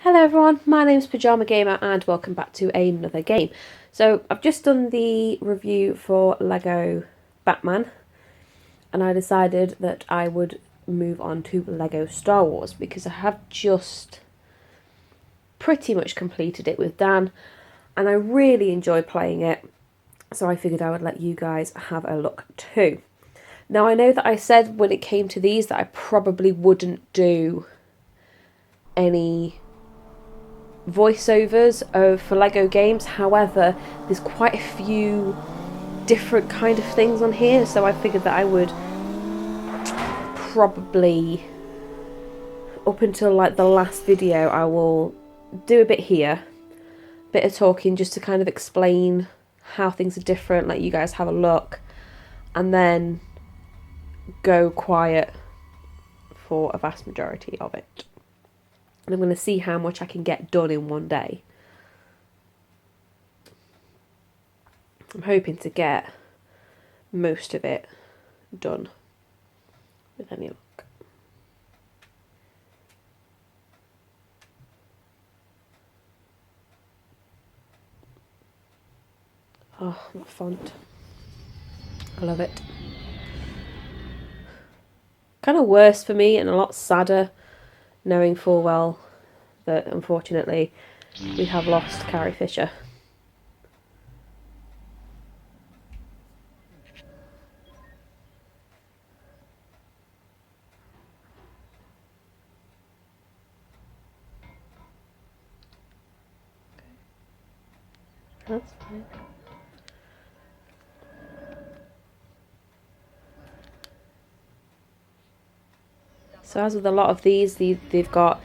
Hello everyone, my name's Pajama Gamer and welcome back to another game. So I've just done the review for Lego Batman and I decided that I would move on to Lego Star Wars because I have just pretty much completed it with Dan and I really enjoyed playing it, so I figured I would let you guys have a look too. Now I know that I said when it came to these that I probably wouldn't do any voiceovers for Lego games, however there's quite a few different kind of things on here, so I figured that I would probably, up until like the last video, I will do a bit here, a bit of talking just to kind of explain how things are different, let you guys have a look, and then go quiet for a vast majority of it. And I'm going to see how much I can get done in one day. I'm hoping to get most of it done with any luck. Oh, that font. I love it. Kind of worse for me and a lot sadder knowing full well that unfortunately we have lost Carrie Fisher. That's fine. So as with a lot of these, they've got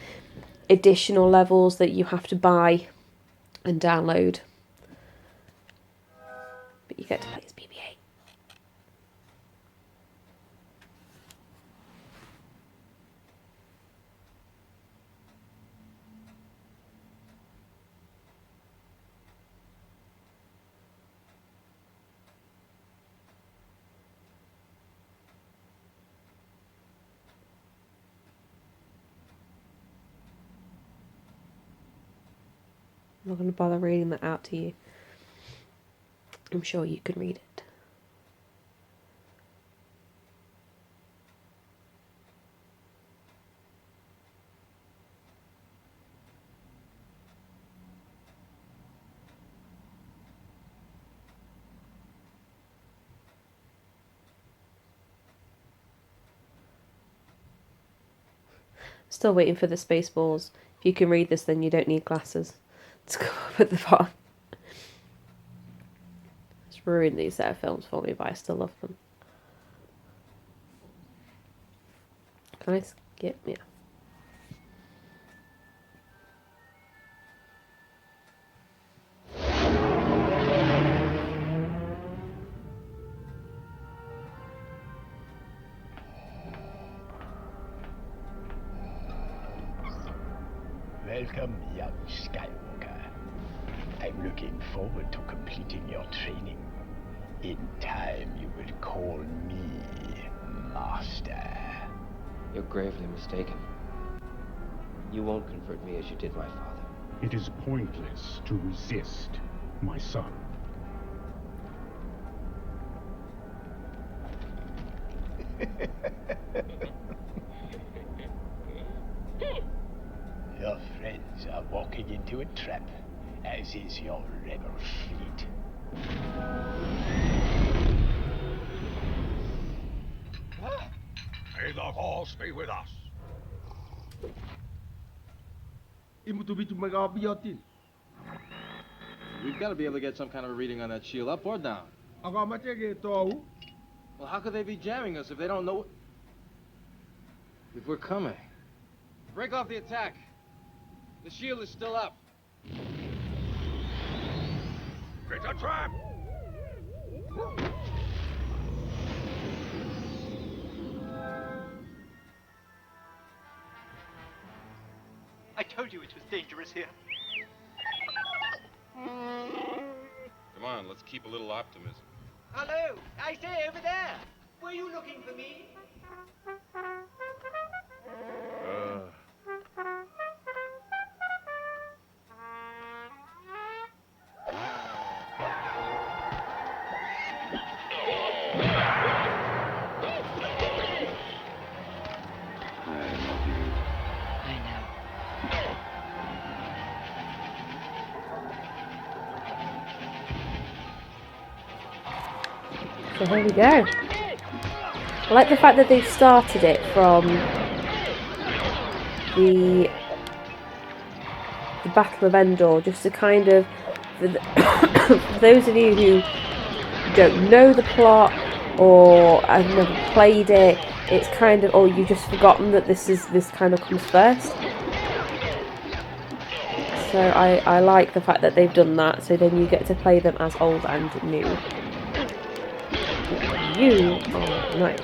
additional levels that you have to buy and download. But you get to play as BB-8. I'm not going to bother reading that out to you. I'm sure you can read it. Still waiting for the Spaceballs. If you can read this, then you don't need glasses to go up at the bottom. It's ruined these set of films for me, but I still love them. Can I skip? Yeah. Welcome, young Skywalker. I'm looking forward to completing your training. In time, you will call me Master. You're gravely mistaken. You won't convert me as you did my father. It is pointless to resist, my son. Your friends are walking into a trap, as is your rebel fleet. May the Force be with us. We've got to be able to get some kind of a reading on that shield, up or down. Well, how could they be jamming us if they don't know if we're coming? Break off the attack. The shield is still up. It's a trap! I told you it was dangerous here. Come on, let's keep a little optimism. Hello, I say over there. Were you looking for me? So here we go. I like the fact that they've started it from the Battle of Endor, just to kind of, for those of you who don't know the plot or have never played it, it's kind of, or you've just forgotten that this kind of comes first. So I like the fact that they've done that, so then you get to play them as old and new. You are nice.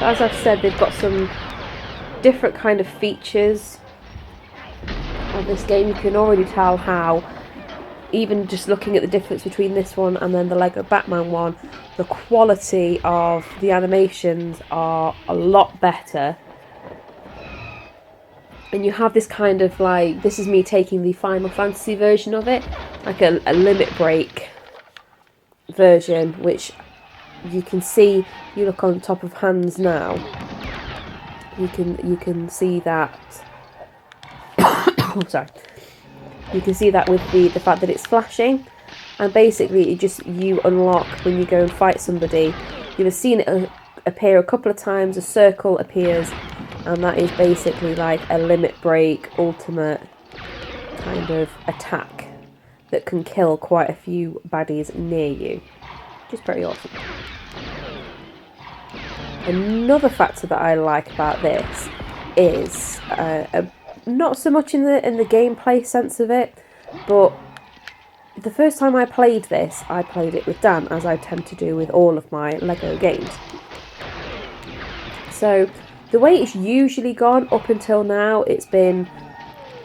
As I've said, they've got some different kind of features of this game. You can already tell how, even just looking at the difference between this one and then the Lego Batman one, the quality of the animations are a lot better. And you have this kind of like, this is me taking the Final Fantasy version of it, like a limit break version, which you can see. You look on top of Hans now, you can see that oh, sorry, you can see that with the fact that it's flashing, and basically it just, you unlock when you go and fight somebody. You've seen it appear a couple of times, a circle appears, and that is basically like a limit break ultimate kind of attack that can kill quite a few baddies near you, which is pretty awesome. Another factor that I like about this is not so much in the gameplay sense of it, but the first time I played this, I played it with Dan, as I tend to do with all of my Lego games. So the way it's usually gone up until now, it's been,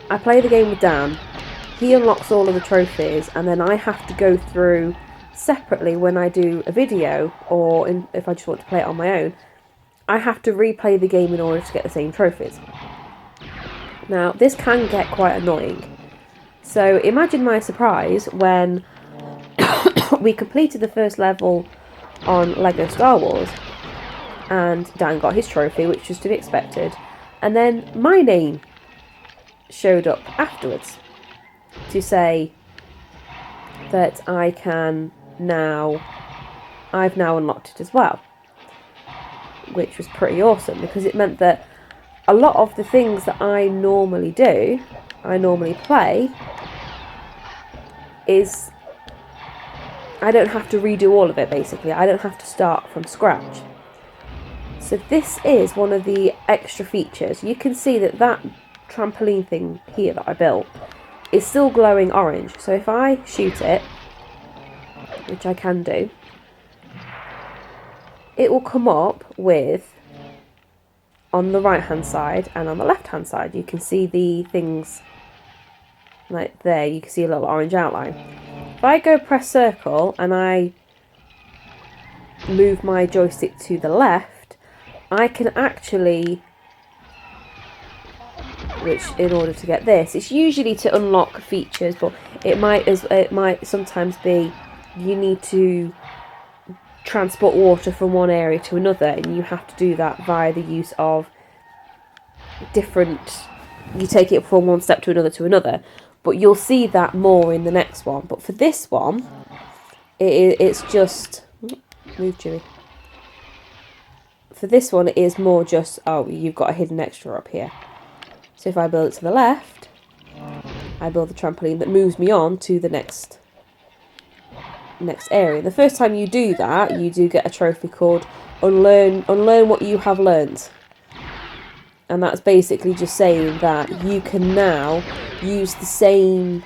I play the game with Dan, he unlocks all of the trophies, and then I have to go through separately when I do a video, or if I just want to play it on my own, I have to replay the game in order to get the same trophies. Now, this can get quite annoying. So imagine my surprise when we completed the first level on Lego Star Wars, and Dan got his trophy, which was to be expected, and then my name showed up afterwards to say that I've now unlocked it as well, which was pretty awesome, because it meant that a lot of the things that I normally play, is I don't have to redo all of it. Basically, I don't have to start from scratch. So this is one of the extra features. You can see that trampoline thing here that I built is still glowing orange. So if I shoot it, which I can do, it will come up with, on the right hand side and on the left hand side, you can see the things like there, you can see a little orange outline. If I go press circle and I move my joystick to the left, I can actually, which in order to get this, it's usually to unlock features, but it might sometimes be you need to transport water from one area to another, and you have to do that via the use of different, you take it from one step to another, but you'll see that more in the next one. But for this one, it's just, move Jimmy. For this one, it is more just, oh, you've got a hidden extra up here. So if I build it to the left, I build the trampoline that moves me on to the next area. The first time you do that, you do get a trophy called unlearn what you have learned, and that's basically just saying that you can now use the same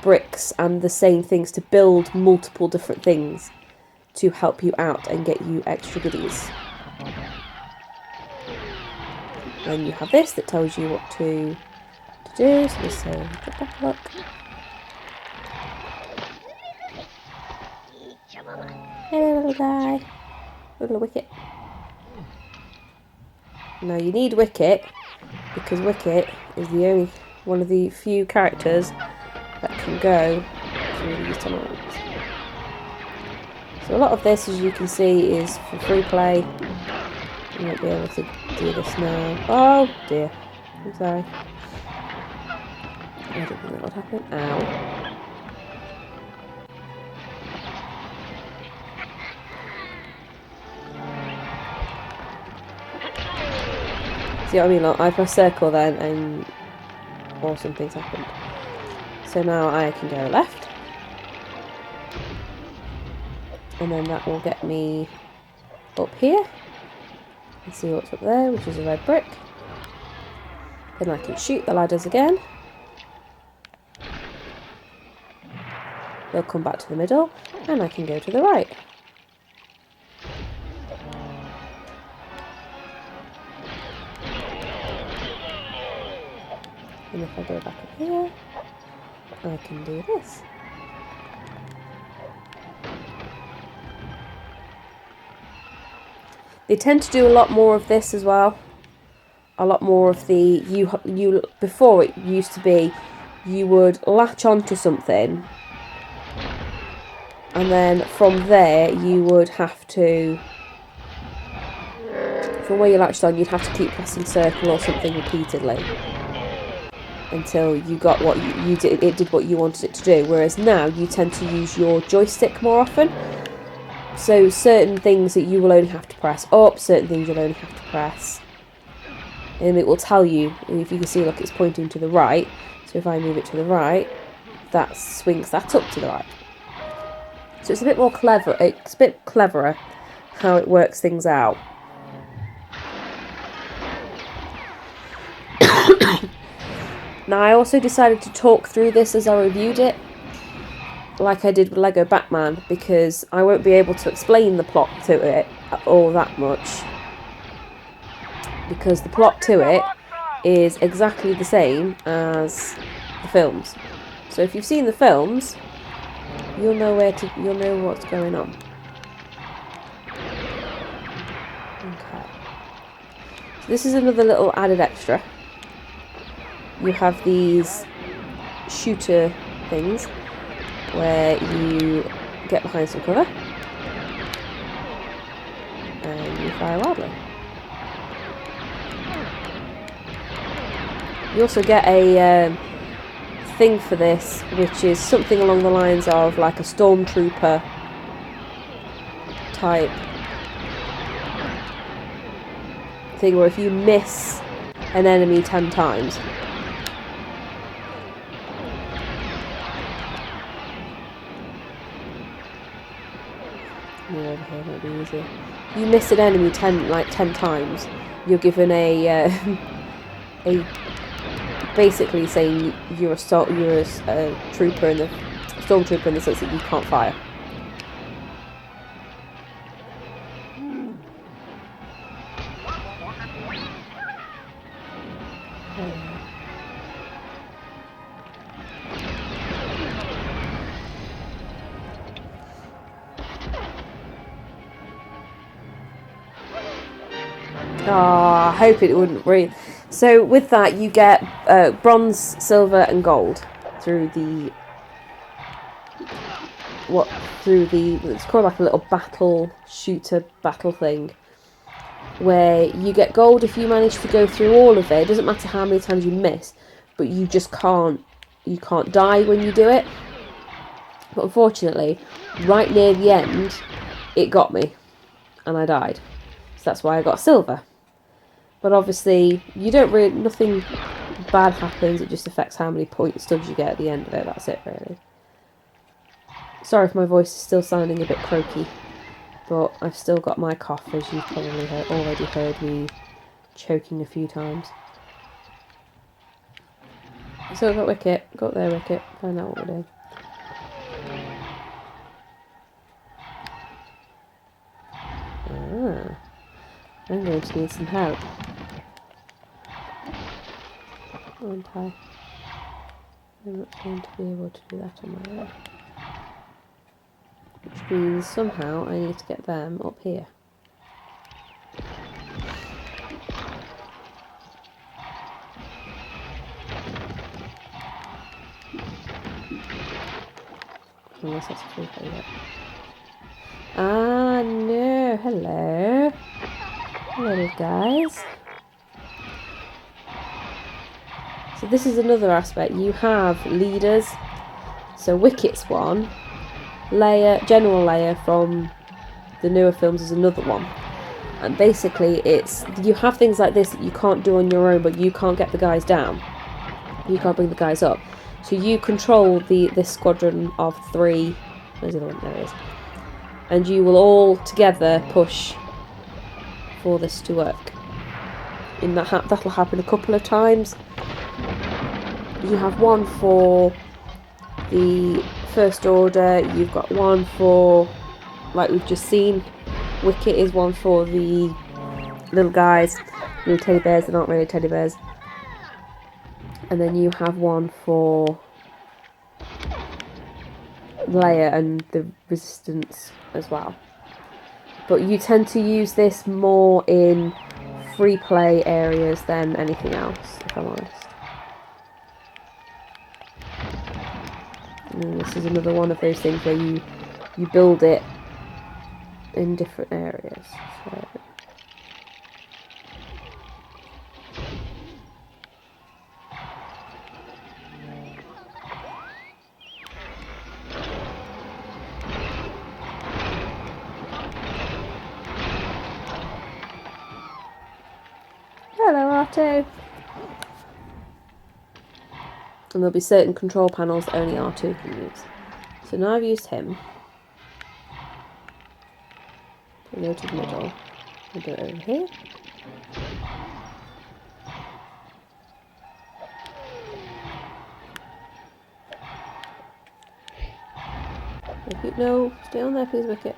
bricks and the same things to build multiple different things to help you out and get you extra goodies. Then you have this that tells you what to do. So let's say drop back, look. Hey little guy, little Wicket. Now you need Wicket because Wicket is the only one of the few characters that can go through these tunnels. So a lot of this, as you can see, is for free play. You won't be able to do this now. Oh dear, I'm sorry. I don't think that would happen. Ow. See what I mean? Like, I press circle then and awesome things happened. So now I can go left. And then that will get me up here. And see what's up there, which is a red brick. Then I can shoot the ladders again. They'll come back to the middle, and I can go to the right. And if I go back up here, I can do this. They tend to do a lot more of this as well. A lot more of the you before it used to be you would latch onto something, and then from there you would have to, from where you latched on, you'd have to keep pressing circle or something repeatedly until you got what you did. It did what you wanted it to do. Whereas now you tend to use your joystick more often. So certain things that you will only have to press up, certain things you'll only have to press, and it will tell you. If you can see, look, it's pointing to the right. So if I move it to the right, that swings that up to the right. So it's a bit more clever. It's a bit cleverer how it works things out. Now, I also decided to talk through this as I reviewed it, like I did with Lego Batman, because I won't be able to explain the plot to it all that much, because the plot to it is exactly the same as the films. So if you've seen the films, you'll know what's going on. Okay. So this is another little added extra. You have these shooter things where you get behind some cover and you fire wildly. You also get a thing for this, which is something along the lines of like a stormtrooper type thing, where if you miss an enemy 10 times, over here might be easier. You miss an enemy 10 times, you're given a basically saying you're a trooper in the stormtrooper in the sense that you can't fire. I hope it wouldn't breathe. So with that, you get bronze, silver, and gold through it's called like a little shooter battle thing, where you get gold if you manage to go through all of it. It doesn't matter how many times you miss, but you just can't die when you do it. But unfortunately, right near the end, it got me, and I died. So that's why I got silver. But obviously, nothing bad happens, it just affects how many studs you get at the end of it. That's it, really. Sorry if my voice is still sounding a bit croaky, but I've still got my cough, as you've probably already heard me choking a few times. So I've got Wicket. Go up there, Wicket. Find out what we're doing. I'm going to need some help. Aren't I? I'm not going to be able to do that on my own. Which means somehow I need to get them up here. Unless that's a creeper yet. Ah, no. Hello. Hello, guys. So this is another aspect. You have leaders. So Wicket's one. Leia, General Leia from the newer films is another one. And basically it's, you have things like this that you can't do on your own, but you can't get the guys down. You can't bring the guys up. So you control this squadron of 3. Where's the other one? There it is. And you will all together push for this to work. And that'll happen a couple of times. You have one for the First Order. You've got one for, like we've just seen, Wicket is one for the little guys, little teddy bears. They're not really teddy bears. And then you have one for Leia and the Resistance as well. But you tend to use this more in free play areas than anything else, if I'm honest. And this is another one of those things where you build it in different areas. So. Hello, R2. And there'll be certain control panels that only R2 can use. So now I've used him. I'll go to the middle. I'll do it over here. No, stay on there please, Wicket.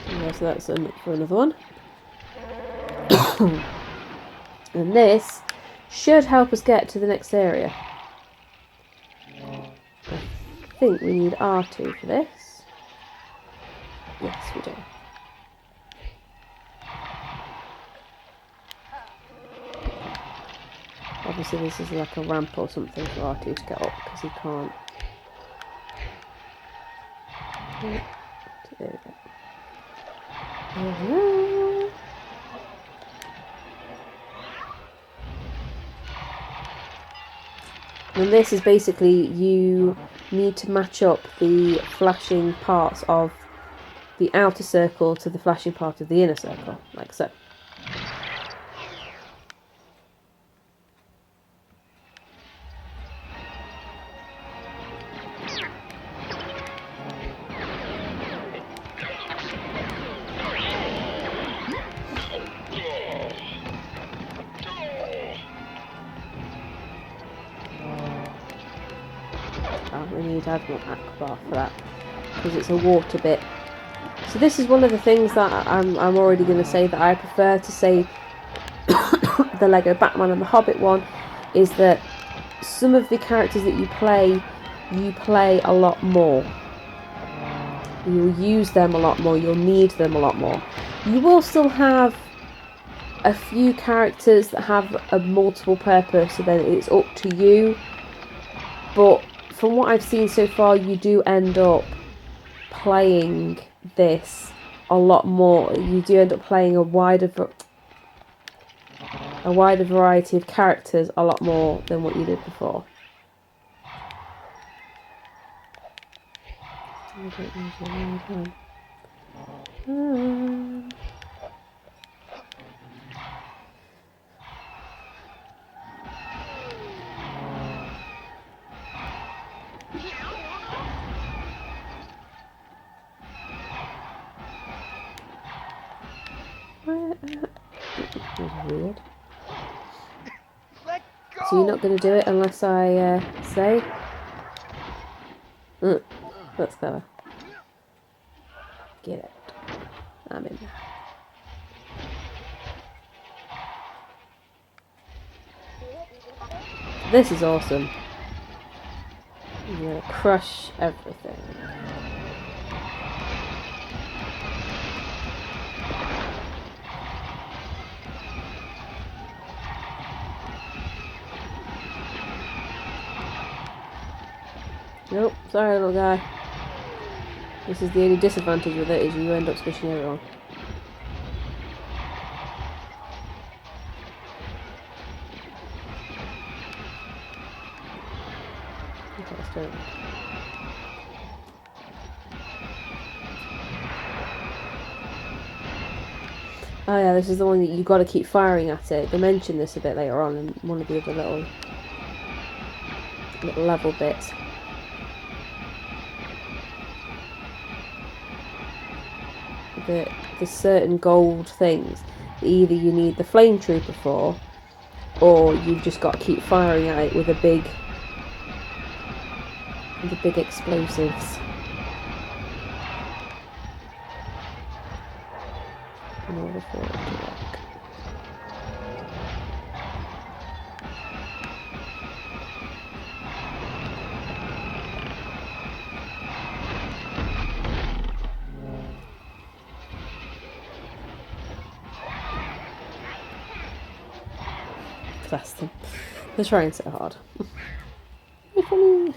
Yeah, so that's for another one. And this should help us get to the next area. I think we need R2 for this. Yes, we do. Obviously this is like a ramp or something for R2 to get up because he can't. There we go. And this is basically, you need to match up the flashing parts of the outer circle to the flashing part of the inner circle, like so. We need Admiral Akbar for that because it's a water bit. So this is one of the things that I'm already going to say that I prefer to say the Lego Batman and the Hobbit one, is that some of the characters that you play a lot more. You'll use them a lot more, you'll need them a lot more. You will still have a few characters that have a multiple purpose, so then it's up to you. But from what I've seen so far, you do end up playing this a lot more. You do end up playing a wider variety of characters a lot more than what you did before. Weird. So you're not going to do it unless I say? That's clever. Get it. I'm in. This is awesome. I'm going to crush everything. Nope, sorry little guy. This is the only disadvantage with it, is you end up squishing everyone. Okay, let's do it. Oh yeah, this is the one that you got to keep firing at it. They mention this a bit later on in one of the other little level bits. The certain gold things that either you need the flame trooper for, or you've just got to keep firing at it with the big explosives in order for it to work. Bless them. They're trying so hard. They're funny.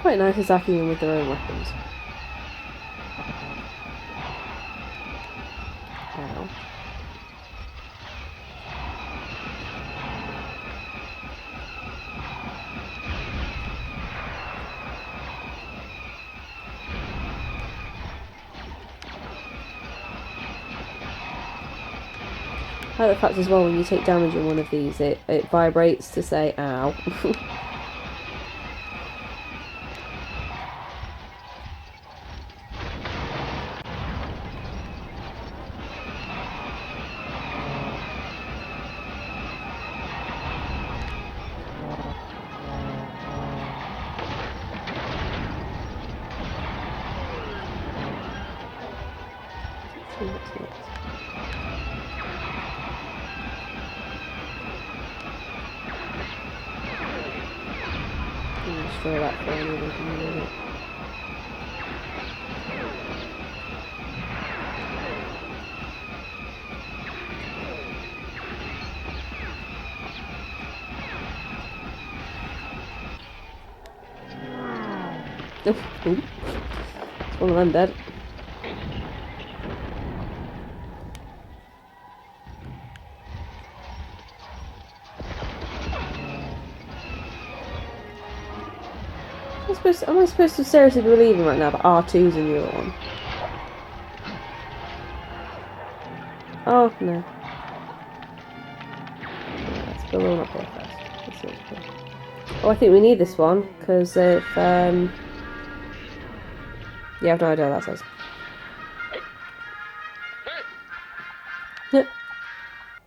Quite nice attacking them with their own weapons. Ow. I like the fact as well, when you take damage in one of these, it vibrates to say ow. Destroy that for anyone can use it. Ooh. It's one of them dead. Am I supposed to seriously be believing right now that R2's in the other one? Oh, no. Let's go on up here first. Let's see what's good. Oh, I think we need this one, because if, yeah, I have no idea what that says.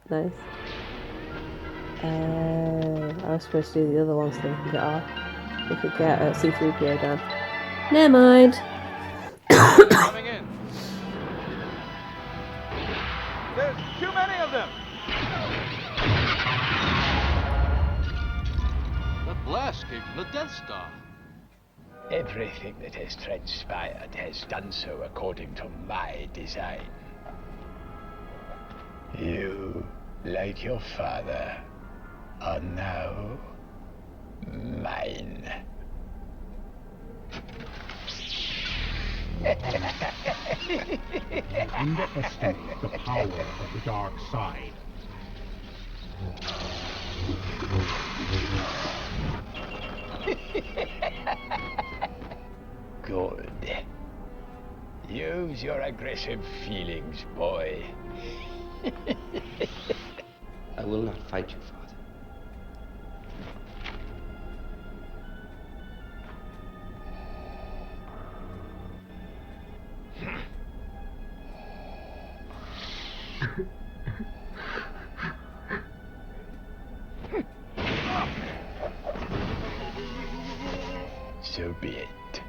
Nice. I was supposed to do the other one so we can get our... We could get C-3PO down. Never mind. Coming in. There's too many of them. That blast came from the Death Star. Everything that has transpired has done so according to my design. You, like your father, are now mine. You underestimate the power of the dark side. Good. Use your aggressive feelings, boy. I will not fight you, Father. So be it,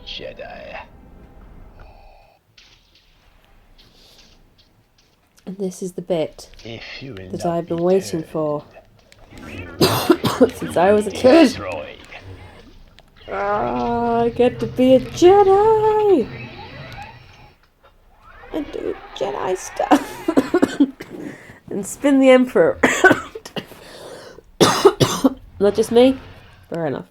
Jedi. And this is the bit If you will that not I've been be waiting turned, for since I was a kid. destroyed. Ah, I get to be a Jedi and do Jedi stuff and spin the Emperor around. Not just me? Fair enough.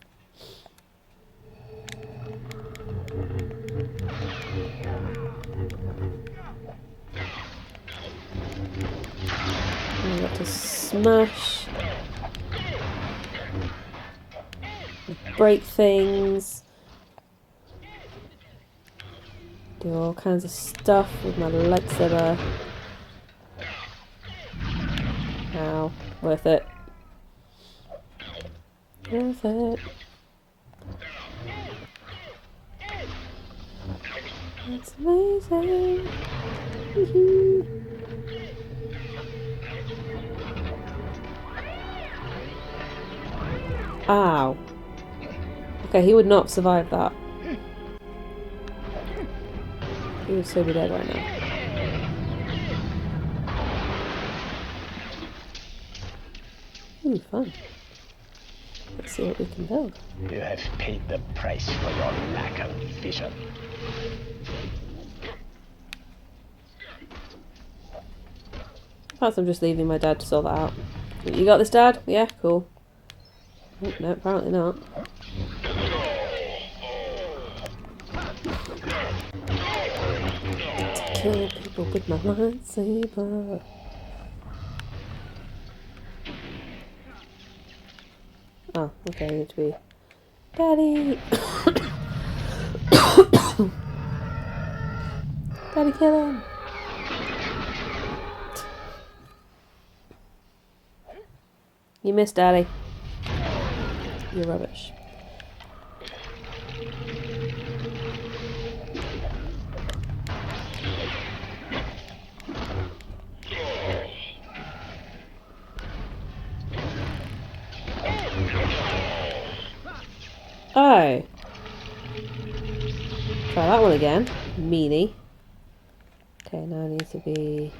I've got to smash, break things, do all kinds of stuff with my lightsaber. Ow, worth it. Worth it. That's amazing. Woohoo. Ow. Okay, he would not have survived that. He would so be dead right now. Ooh, fun. Let's see what we can build. You have paid the price for your lack of vision. Perhaps I'm just leaving my dad to sort that out. You got this, Dad? Yeah, cool. Oh, no, apparently not. To kill people with my lightsaber. Oh, okay, I need to be... Daddy! Daddy, kill him! You missed, Daddy. You're rubbish. Oh. Try that one again. Meanie. Okay, now I need to be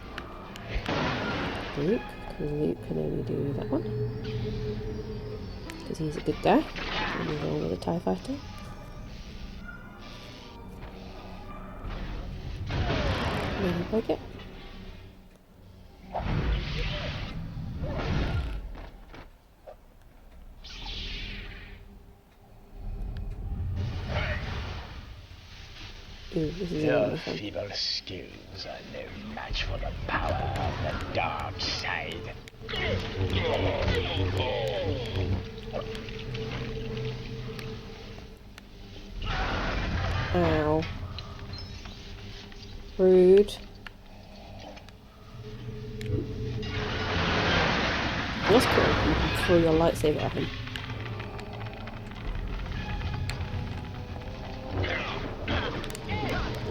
Luke, because Luke can only do that one. Because he's a good guy. And he's on with a TIE fighter. Maybe break it. Ooh, this is Your really fun. feeble skills are no match for the power of the dark side. Ow. Rude. That's cool. You can throw your lightsaber at him.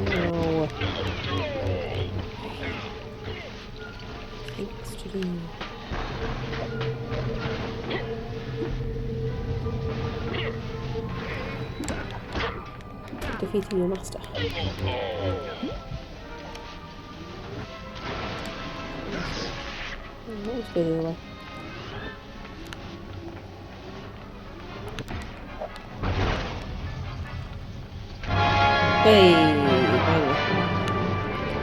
No. Things to do. Defeating your master. What was the other way? Hey, bang.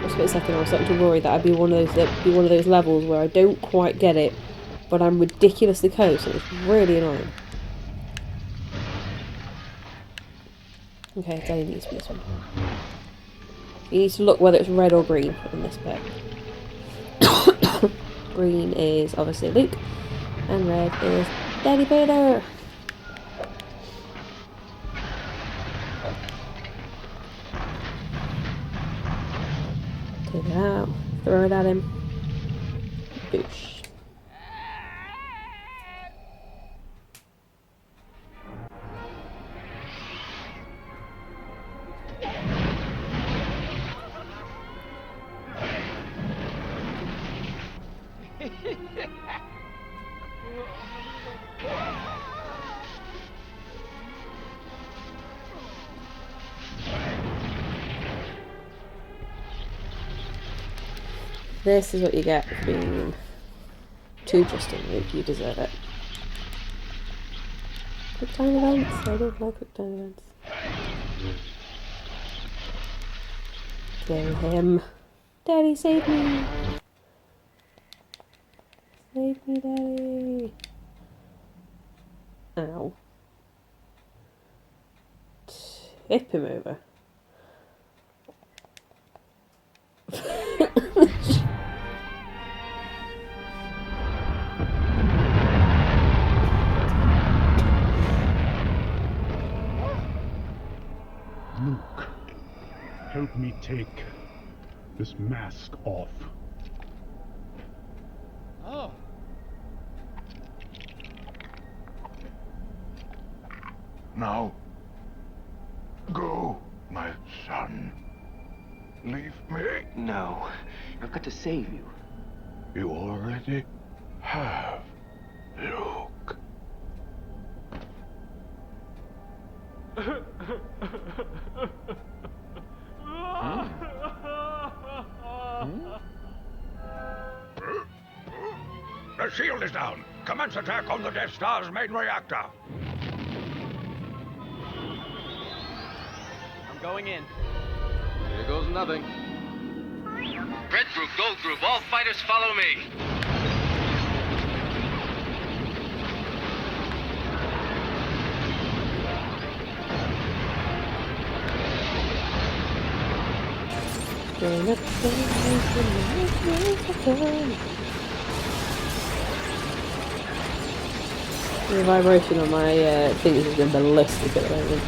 For a split second I was starting to worry that I'd be one of those levels where I don't quite get it, but I'm ridiculously close, and it's really annoying. Okay, Daddy needs to be this one. You need to look whether it's red or green in this bit. Green is obviously Luke, and red is Daddy Vader. Take it out, throw it at him. Boosh. This is what you get for being too trusting. You deserve it. Quick time events? I don't like quick time events. Kill him. Daddy, save me! Save me, Daddy! Ow. Tip him over. Luke, help me take this mask off. Oh. Now, go, my son. Leave me. No, I've got to save you. You already have, Luke. The shield is down. Commence attack on the Death Star's main reactor. I'm going in. Here goes nothing. Red group, gold group, all fighters follow me. The vibration on my fingers has been ballistic at the moment.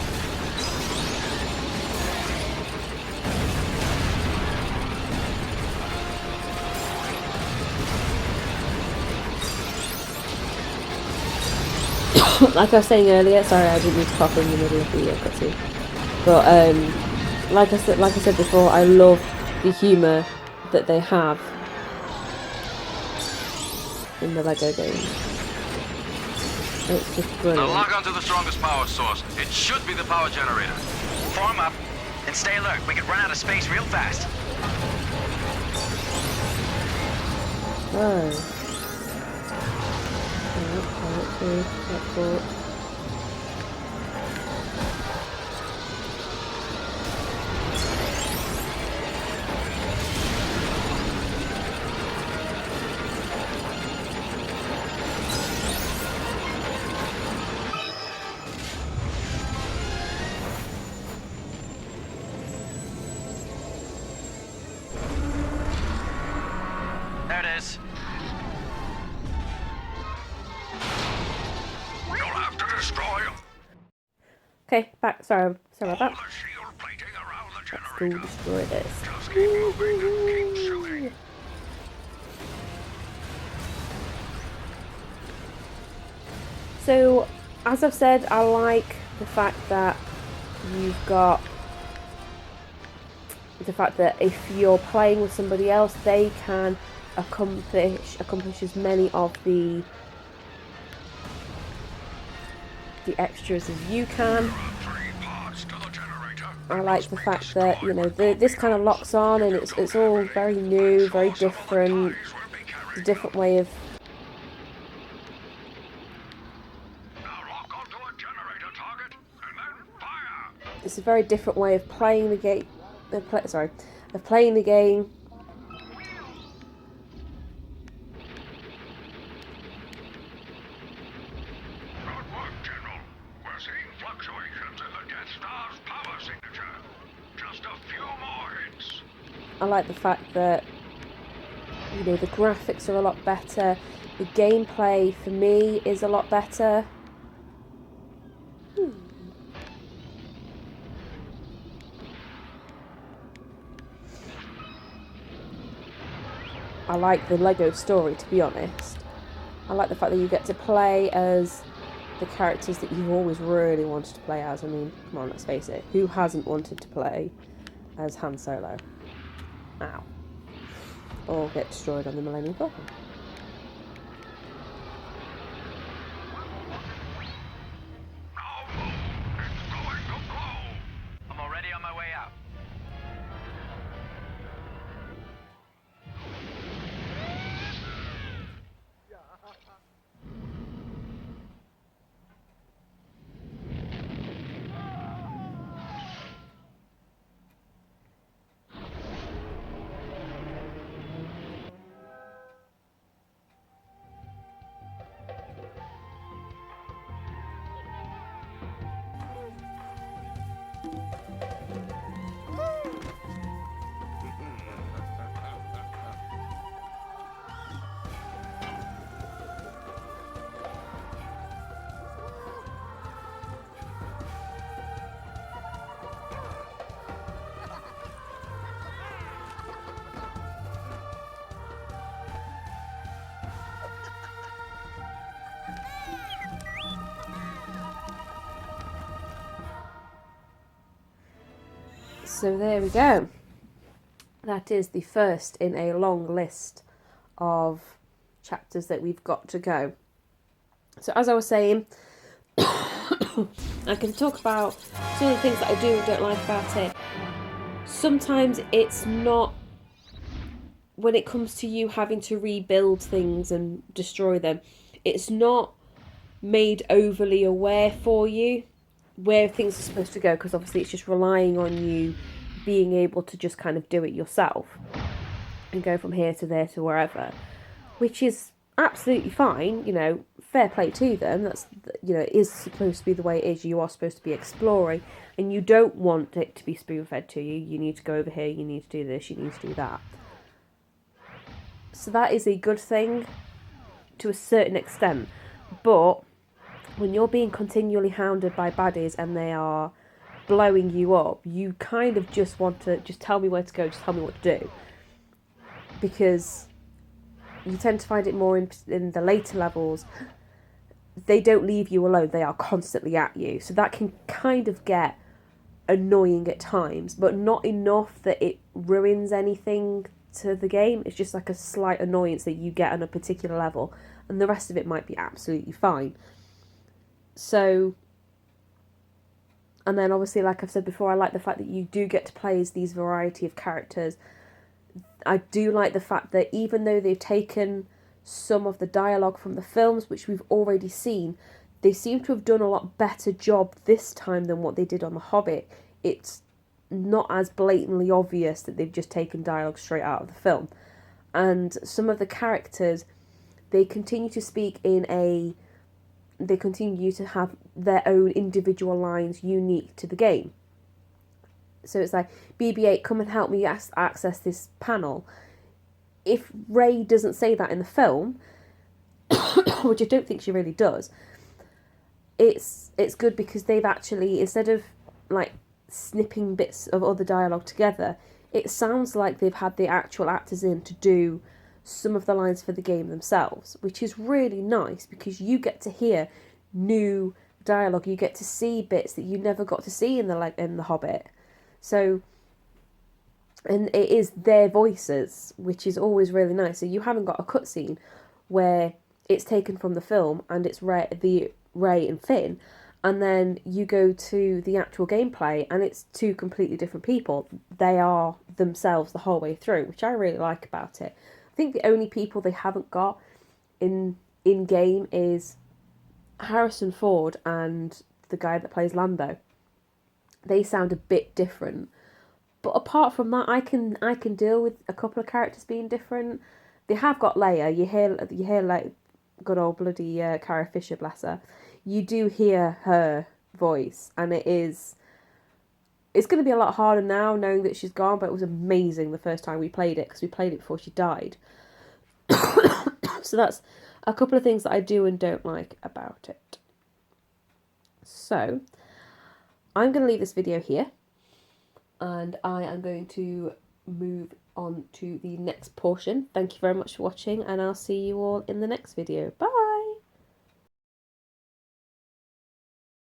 Like I was saying earlier, sorry I didn't mean to pop in the middle of the cutscene. But like I said before, I love the humour that they have in the LEGO games. It's just brilliant. Now log on to the strongest power source. It should be the power generator. Form up and stay alert. We could run out of space real fast. Oh. Okay. There it is. You'll have to destroy Okay, back. Sorry about that. the shield plating around the Let's go generator. destroy this. Just keep moving and keep shooting. So, as I've said, I like the fact that you've got the fact that if you're playing with somebody else, they can accomplish as many of the extras as you can. I like the fact that, you know, this kind of locks on and it's all very new, very different. It's a different way of it's a very different way of playing the game. Of playing the game. Good work, General. We're seeing fluctuations in the Death Star's power signature. Just a few more hits. I like the fact that, you know, the graphics are a lot better. The gameplay for me is a lot better. I like the LEGO story, to be honest. I like the fact that you get to play as the characters that you've always really wanted to play as. I mean, come on, let's face it. Who hasn't wanted to play as Han Solo? Ow. Or get destroyed on the Millennium Falcon. I'm already on my way out. So there we go. That is the first in a long list of chapters that we've got to go. So as I was saying, I can talk about some of the things that I do and don't like about it. Sometimes it's not, when it comes to you having to rebuild things and destroy them, it's not made overly aware for you where things are supposed to go, because obviously it's just relying on you being able to just kind of do it yourself and go from here to there to wherever, which is absolutely fine. You know, fair play to them. That's, you know, it is supposed to be the way it is. You are supposed to be exploring, and you don't want it to be spoon fed to you. You need to go over here, you need to do this, you need to do that. So that is a good thing to a certain extent, but when you're being continually hounded by baddies and they are blowing you up, you kind of just want to just tell me where to go, just tell me what to do, because you tend to find it more in the later levels. They don't leave you alone, they are constantly at you, so that can kind of get annoying at times, but not enough that it ruins anything to the game. It's just like a slight annoyance that you get on a particular level, and the rest of it might be absolutely fine. So, and then obviously, like I've said before, I like the fact that you do get to play as these variety of characters. I do like the fact that even though they've taken some of the dialogue from the films, which we've already seen, they seem to have done a lot better job this time than what they did on The Hobbit. It's not as blatantly obvious that they've just taken dialogue straight out of the film. And some of the characters, they continue to speak they continue to have their own individual lines unique to the game. So it's like, BB-8, come and help me access this panel. If Rey doesn't say that in the film, which I don't think she really does, it's good because they've actually, instead of like snipping bits of other dialogue together, it sounds like they've had the actual actors in to do some of the lines for the game themselves, which is really nice because you get to hear new dialogue, you get to see bits that you never got to see in the Hobbit. So, and it is their voices, which is always really nice. So you haven't got a cutscene where it's taken from the film and it's Rey and Finn, and then you go to the actual gameplay and it's two completely different people. They are themselves the whole way through, which I really like about it. I think the only people they haven't got in game is Harrison Ford and the guy that plays Lando. They sound a bit different, but apart from that, I can deal with a couple of characters being different. They have got Leia. You hear like good old bloody Carrie Fisher, bless her. You do hear her voice, and it's going to be a lot harder now knowing that she's gone, but it was amazing the first time we played it because we played it before she died. So that's a couple of things that I do and don't like about it. So I'm going to leave this video here, and I am going to move on to the next portion. Thank you very much for watching, and I'll see you all in the next video. Bye!